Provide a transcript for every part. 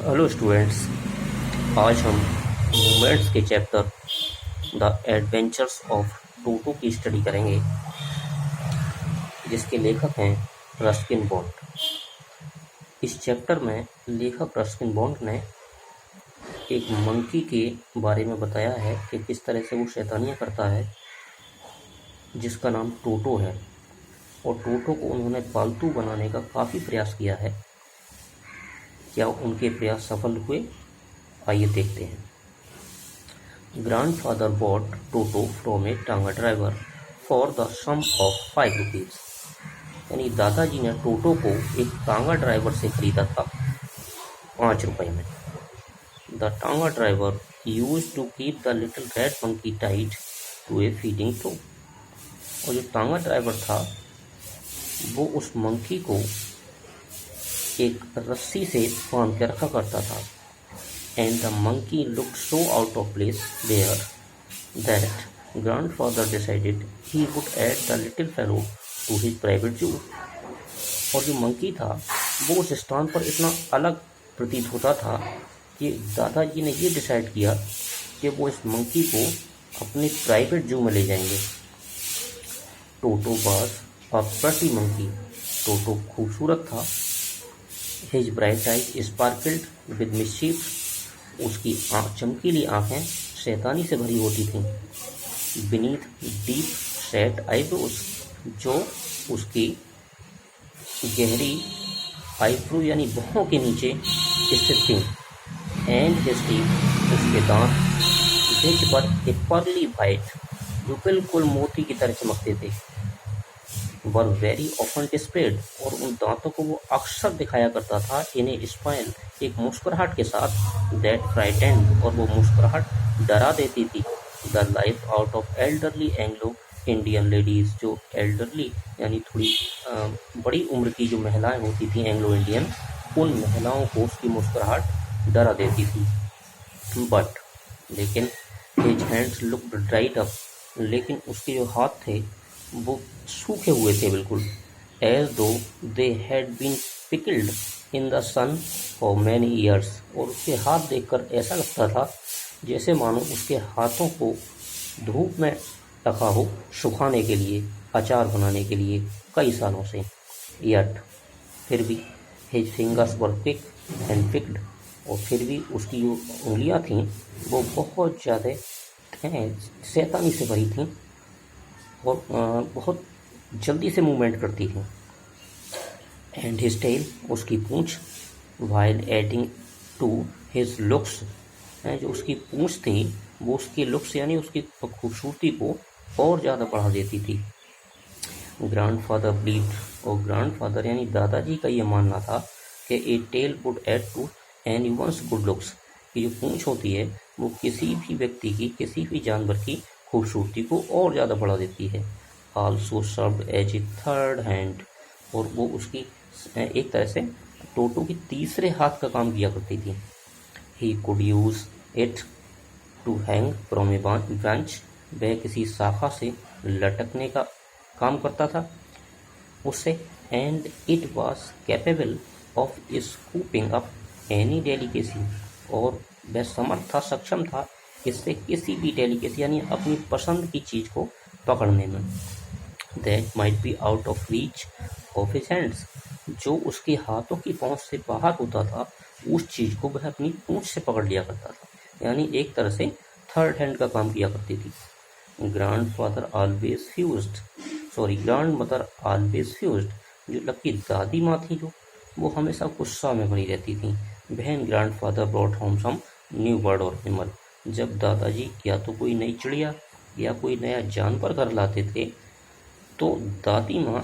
Hello students. आज हम movements के chapter the adventures of Toto की स्टडी करेंगे, जिसके लेखक हैं रस्किन बॉन्ड। इस चैप्टर में लेखक रस्किन बॉन्ड ने एक मंकी के बारे में बताया है कि किस तरह से वो शैतानियाँ करता है, जिसका नाम टोटो है। और टोटो को उन्होंने पालतू बनाने का काफ़ी प्रयास किया है। क्या उनके प्रयास सफल हुए? आइए देखते हैं। Grandfather bought Toto from a टांगा driver for the sum of 5 rupees। यानी दादाजी ने टोटो को एक टांगा ड्राइवर से खरीदा था 5 रुपए में। The tonga driver used to keep the little red monkey tied to a feeding trough. और जो टांगा ड्राइवर था वो उस मंकी को एक रस्सी से बांध के रखा करता था। And the monkey looked so out of place there that grandfather decided he would add the little fellow to his private zoo। और जो मंकी था वो उस स्थान पर इतना अलग प्रतीत होता था कि दादाजी ने ये डिसाइड किया कि वो इस मंकी को अपने प्राइवेट जू में ले जाएंगे। Toto was a pretty monkey. Toto खूबसूरत था। His bright eyes sparkled with mischief. उसकी चमकीली आंखें शैतानी से भरी होती थीं। बीनीथ डीप सेट आईब्रोज, जो उसकी गहरी आईब्रो यानी भौहों के नीचे स्थित थीं। एंड हिज टीथ, उसके दांत विच वर ए पर्ली वाइट, जो बिल्कुल मोती की तरह चमकते थे। वर वेरी ऑफन डिस्प्लेड, और उन दांतों को वो अक्सर दिखाया करता था इन ए स्माइल, एक मुस्कुराहट के साथ। दैट फ्राइटेंड, और वो मुस्कुराहट डरा देती थी। The life out of elderly Anglo Indian ladies, जो एल्डरली यानी थोड़ी बड़ी उम्र की जो महिलाएं होती थी एंग्लो इंडियन, उन महिलाओं को उसकी मुस्कुराहट डरा देती थी। बट लेकिन his hands looked dried up, लेकिन उसके जो हाथ थे वो सूखे हुए थे बिल्कुल। As though they had been pickled in the sun for many years, और उसके हाथ देखकर ऐसा लगता था जैसे मानो उसके हाथों को धूप में रखा हो सुखाने के लिए, अचार बनाने के लिए कई सालों से। यट, फिर भी his fingers were pick and picked, और फिर भी उसकी जो उंगलियां थीं वो बहुत ज़्यादा शैतानी से भरी थीं और बहुत जल्दी से मूवमेंट करती थी। एंड हिज टेल, उसकी पूँछ, while adding to his looks, जो उसकी पूँछ थी वो उसकी लुक्स यानी उसकी खूबसूरती को और ज़्यादा बढ़ा देती थी। ग्रैंडफादर ब्लीव्ड, और ग्रैंडफादर यानी दादाजी का ये मानना था कि a tail would add to anyone's good looks, कि जो पूँछ होती है वो किसी भी व्यक्ति की, किसी भी जानवर की खूबसूरती को और ज़्यादा बढ़ा देती है। Also served as a third hand, और वो उसकी एक तरह से टोटो की तीसरे हाथ का काम किया करती थी। He could use it to hang from a branch, वह किसी शाखा से लटकने का काम करता था उससे। And it was capable of scooping up any delicacy, और वह समर्थ था, सक्षम था इससे किसी भी डेलिकेसी यानी अपनी पसंद की चीज़ को पकड़ने में। That might be out of reach of his hands, जो उसके हाथों की पहुंच से बाहर होता था उस चीज़ को वह अपनी पूंछ से पकड़ लिया करता था, यानी एक तरह से थर्ड हैंड का काम किया करती थी। ग्रैंडमदर ऑलवेज फ्यूज्ड, जो लकी दादी माँ थी जो वो हमेशा गुस्सा में भरी रहती थी। When grandfather brought home some new bird or animal, जब दादाजी या तो कोई नई चिड़िया या कोई नया जानवर घर लाते थे तो दादी माँ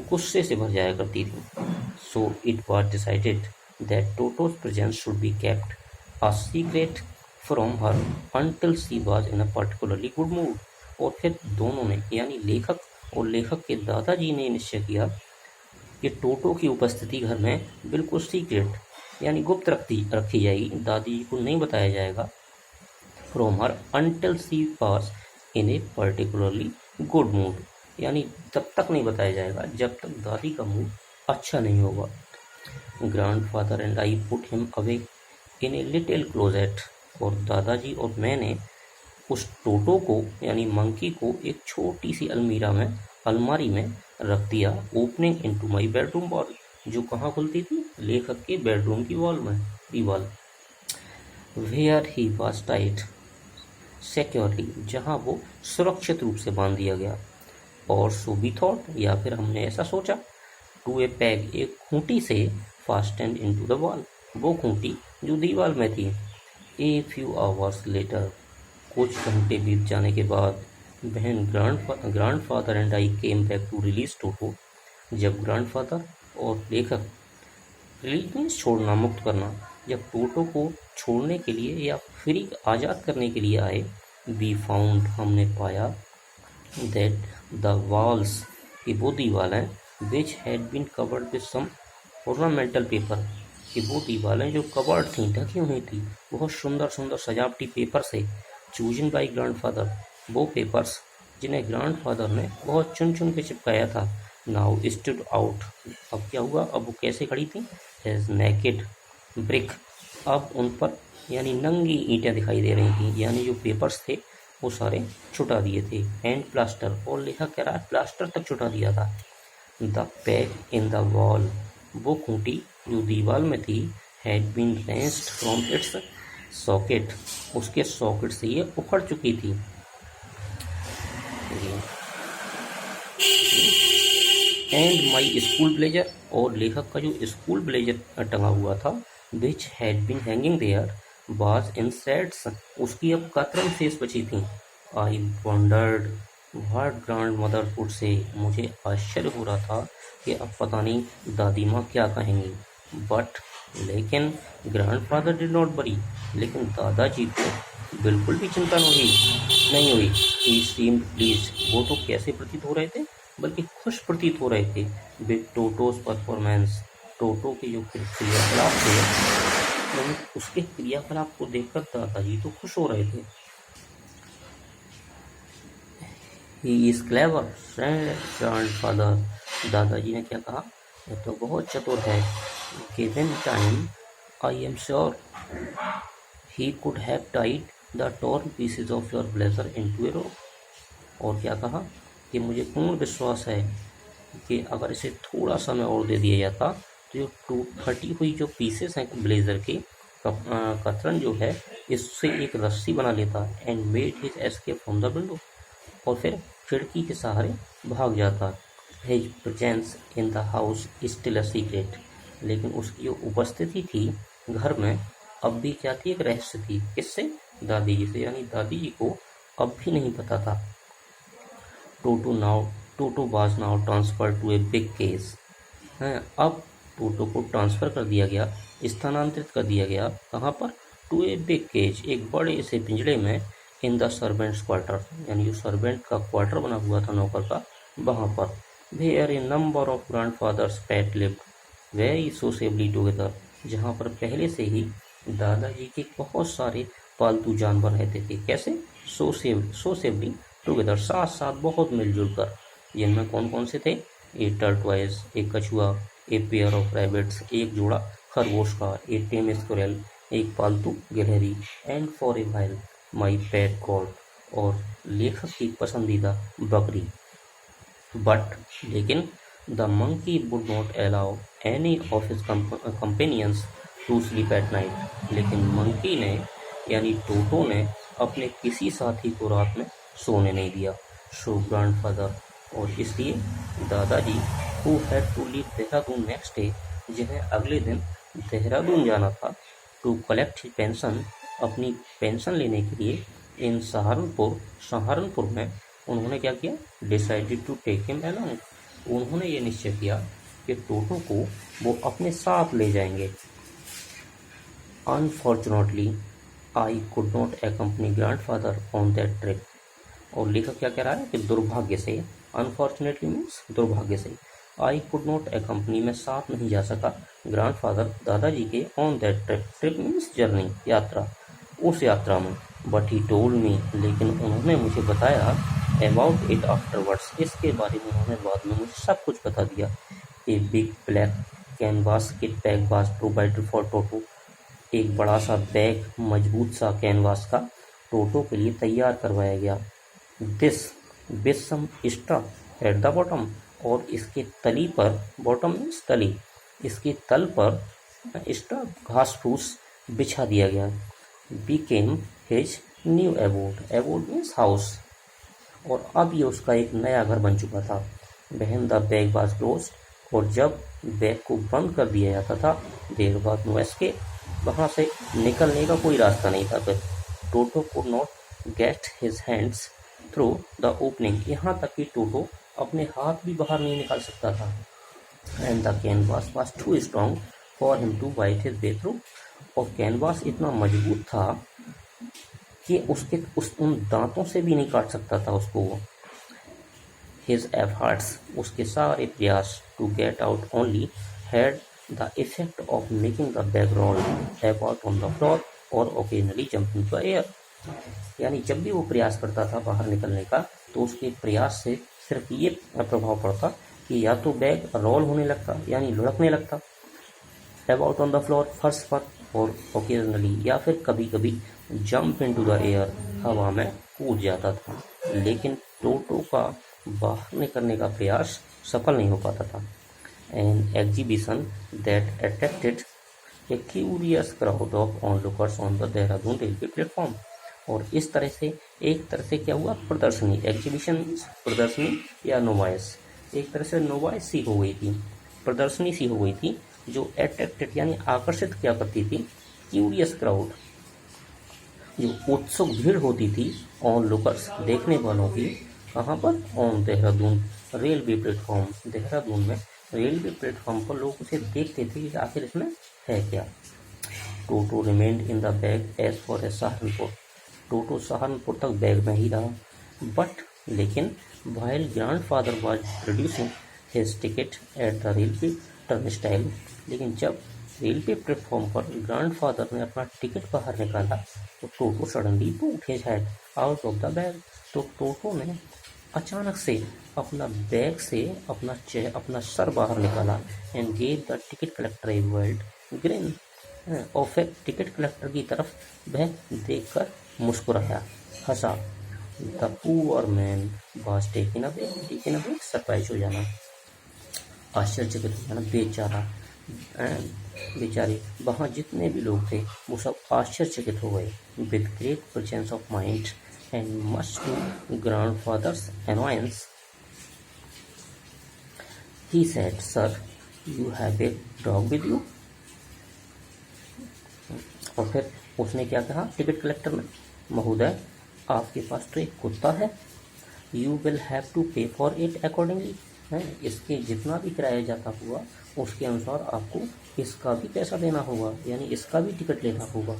गुस्से से भर जाया करती थी। So it was decided that टोटोज presence should be kept a secret from her until she was in a particularly good mood. और फिर दोनों ने यानी लेखक और लेखक के दादाजी ने निश्चय किया कि टोटो की उपस्थिति घर में बिल्कुल सीक्रेट यानी गुप्त रखी जाएगी, दादी जी को नहीं बताया जाएगा। From her until she was in A particularly good mood, यानी तब तक नहीं बताया जाएगा जब तक दादी का मूड अच्छा नहीं होगा। Grandfather and I put him away in a little closet. और दादाजी और मैंने उस टोटो को यानी मंकी को एक छोटी सी अलमारी में रख दिया, opening into my bedroom wall, जो कहाँ खुलती थी, लेखक के बेडरूम की वॉल में, दीवार, where he was tied securely, जहाँ वो सुरक्षित रूप से बांध दिया गया। और सो वी थॉट, या फिर हमने ऐसा सोचा, टू ए पैग, एक खूंटी से, फास्टेंड इनटू द वॉल, वो खूंटी जो दीवार में थी। ए फ्यू आवर्स लेटर, कुछ घंटे बीत जाने के बाद, बहन grandfather and I came back to release Toto, जब ग्रैंडफादर और लेखक, रिलीज मीन्स छोड़ना, मुक्त करना, जब टोटो को छोड़ने के लिए या फ्री आज़ाद करने के लिए आए, वी फाउंड, हमने पाया, दैट द वॉल्स, कि वो दीवारें, which had been covered with some ornamental paper, कि वो दीवारें जो कवर्ड थी, ढकी हुई थी बहुत सुंदर सुंदर सजावटी पेपर से, चूजन बाई ग्रैंडफादर, वो पेपर्स जिन्हें ग्रैंडफादर ने बहुत चुन चुन के चिपकाया था, नाउ स्टूड आउट, अब क्या हुआ, अब वो कैसे खड़ी थी, एज नेकेड ब्रिक, अब उन पर यानी नंगी ईंटें दिखाई दे रही थी, यानी जो पेपर्स थे वो सारे छुटा दिए थे, एंड प्लास्टर, और लेखक कह रहा है प्लास्टर तक छुटा दिया था, the peg in the wall, वो खूंटी जो दीवार में थी, had been wrenched from its socket, उसके सॉकेट से ये उखड़ चुकी थी। एंड माई स्कूल ब्लेजर, और लेखक का जो स्कूल ब्लेजर टंगा हुआ था, which had been hanging there, was in shreds, उसकी अब कतरन शेष बची थी। I wondered what grandmother would say, मुझे आश्चर्य हो रहा था कि अब पता नहीं दादी माँ क्या कहेंगी, बट लेकिन ग्रैंडफादर डिड नॉट वरी, लेकिन दादाजी को बिल्कुल भी चिंता नहीं हुई। ही सीम्ड प्लीज, वो तो कैसे प्रतीत हो रहे थे, बल्कि खुश प्रतीत हो रहे थे, विद टोटोस परफॉर्मेंस, टोटो के जो क्रियाकलाप थे, उसके क्रियाकलाप को देखकर दादाजी तो खुश हो रहे थे। ही इज क्लेवर ग्रैंडफादर, दादाजी ने क्या कहा, यह तो बहुत चतुर है, given time I am sure he could have tied the torn pieces of your blazer into a rope, और क्या कहा कि मुझे पूर्ण विश्वास है कि अगर इसे थोड़ा समय और दे दिया जाता तो जो फटी हुई जो पीसेस हैं ब्लेजर के, कतरन जो है, इससे एक रस्सी बना लेता, and made his escape from the window, और फिर खिड़की के सहारे भाग जाता। His presence in the house still a secret, लेकिन उसकी जो उपस्थिति थी घर में अब भी क्या थी, एक रहस्य थी, किससे, दादी जी से, यानी दादी जी को अब भी नहीं पता था। Toto was now transferred to a big cage, हैं, अब टोटो को ट्रांसफ़र कर दिया गया, स्थानांतरित कर दिया गया, कहाँ पर, टू ए बिग केज, एक बड़े से पिंजड़े में, इन द सर्वेंट्स क्वार्टर, यानी जो सर्वेंट का क्वार्टर बना हुआ था नौकर का, वहाँ पर, where a number of grandfather's pets lived very sociably together, जहाँ पर पहले से ही दादाजी के बहुत सारे पालतू जानवर रहते थे, कैसे, सोसेबली टुगेदर, साथ साथ बहुत मिलजुल कर, जिनमें कौन कौन से थे, ए टर्टवाइज, एक कछुआ, ए पेयर ऑफ रैबिट्स, एक जोड़ा खरगोश का, ए टेम स्क्विरल, एक पालतू गिलहरी, and for a while my pet goat, और लेखक की पसंदीदा बकरी। बट लेकिन the monkey would not allow any of his companions to sleep at night, लेकिन मंकी ने यानी टोटो ने अपने किसी साथी को रात में सोने नहीं दिया। सो ग्रैंडफादर, और इसलिए दादाजी, who had to leave Dehradun next day, जिन्हें अगले दिन देहरादून जाना था, टू कलेक्ट हिज पेंशन, अपनी पेंशन लेने के लिए, इन सहारनपुर में, उन्होंने क्या किया, decided to take him along, उन्होंने ये निश्चय किया कि टोटो को वो अपने साथ ले जाएंगे। Unfortunately I could not accompany grandfather on that trip, और लेखक क्या कह रहा है कि दुर्भाग्य से, अनफॉर्चुनेटली मीन्स दुर्भाग्य से, आई कुड नॉट accompany, मैं साथ नहीं जा सका, ग्रैंडफादर दादाजी के, on that trip, trip means journey, यात्रा, उस यात्रा में, बट ही टोल्ड मी, लेकिन उन्होंने मुझे बताया, अबाउट इट आफ्टरवर्ड्स, इसके बारे में उन्होंने बाद में मुझे सब कुछ बता दिया। A big black canvas kit bag was provided for Toto, एक बड़ा सा बैग मजबूत सा कैनवास का टोटो के लिए तैयार करवाया गया। This with some straw at the bottom, और इसके तली पर, बॉटम मीन्स तली, इसके तल पर स्ट्रा घास फूस बिछा दिया गया। Became his new abode, abode means house, और अब ये उसका एक नया घर बन चुका था। बहन द बैग वाज क्लोज, और जब बैग को बंद कर दिया जाता था, देर बाद नो एस्केप, वहाँ से निकलने का कोई रास्ता नहीं था। फिर Toto could not get his hands through the opening, यहाँ तक कि टोटो अपने हाथ भी बाहर नहीं निकाल सकता था। And the canvas was too strong for him to bite his way through, और कैनवास इतना मजबूत था कि उन दांतों से भी नहीं काट सकता था उसको वो। His efforts, उसके सारे प्रयास, to get out only had the effect of making the bag roll about on the floor or occasionally jump into the air। यानी जब भी वो प्रयास करता था बाहर निकलने का, तो उसके प्रयास से सिर्फ ये प्रभाव पड़ता कि या तो बैग रोल होने लगता, यानी लुढ़कने लगता, about on the floor, फर्श पर, और occasionally, या फिर कभी कभी jump into the air, हवा में कूद जाता था। लेकिन टोटो का बाहर निकलने का प्रयास सफल नहीं हो पाता था। An exhibition that attracted a curious crowd of onlookers on the Dehradun railway platform, और इस तरह से एक तरह से क्या हुआ, प्रदर्शनी, एग्जीबिशन प्रदर्शनी या नुमाइश, एक तरह से नुमाइश सी हो गई थी, प्रदर्शनी सी हो गई थी, जो अट्रैक्टेड यानी आकर्षित क्या करती थी, क्यूरियस क्राउड, जो उत्सुक भीड़ होती थी, ऑन लुकर्स देखने वालों की, कहाँ पर, on Dehradun railway platform, Dehradun में रेलवे प्लेटफॉर्म पर लोग उसे देखते थे कि आखिर इसमें है क्या। Toto remained in the bag as far as Saharanpur, Toto Saharanpur तक बैग में ही रहा। बट लेकिन while grandfather was producing his ticket at the railway turnstile, लेकिन जब रेलवे प्लेटफॉर्म पर ग्रैंडफादर ने अपना टिकट बाहर निकाला, तो Toto suddenly put his head out of the bag, तो टोटो ने अचानक से अपना बैग से अपना सर बाहर निकाला, and gave the ticket collector a wild grin, और फिर टिकट कलेक्टर की तरफ वह देखकर मुस्कुराया, हंसा। The poor man was taken away, surprise हो जाना, आश्चर्यचकित हो जाना, बेचारे वहाँ जितने भी लोग थे वो सब आश्चर्यचकित हो गए। With great presence of mind and much to grandfather's annoyance, he said, sir, you have a dog with you, और फिर उसने क्या कहा टिकट कलेक्टर ने, महोदय आपके पास तो एक कुत्ता है, यू विल हैव टू पे फॉर इट अकॉर्डिंगली, है, इसके जितना भी किराया जाता हुआ उसके अनुसार आपको इसका भी पैसा देना होगा, यानी इसका भी टिकट लेना होगा।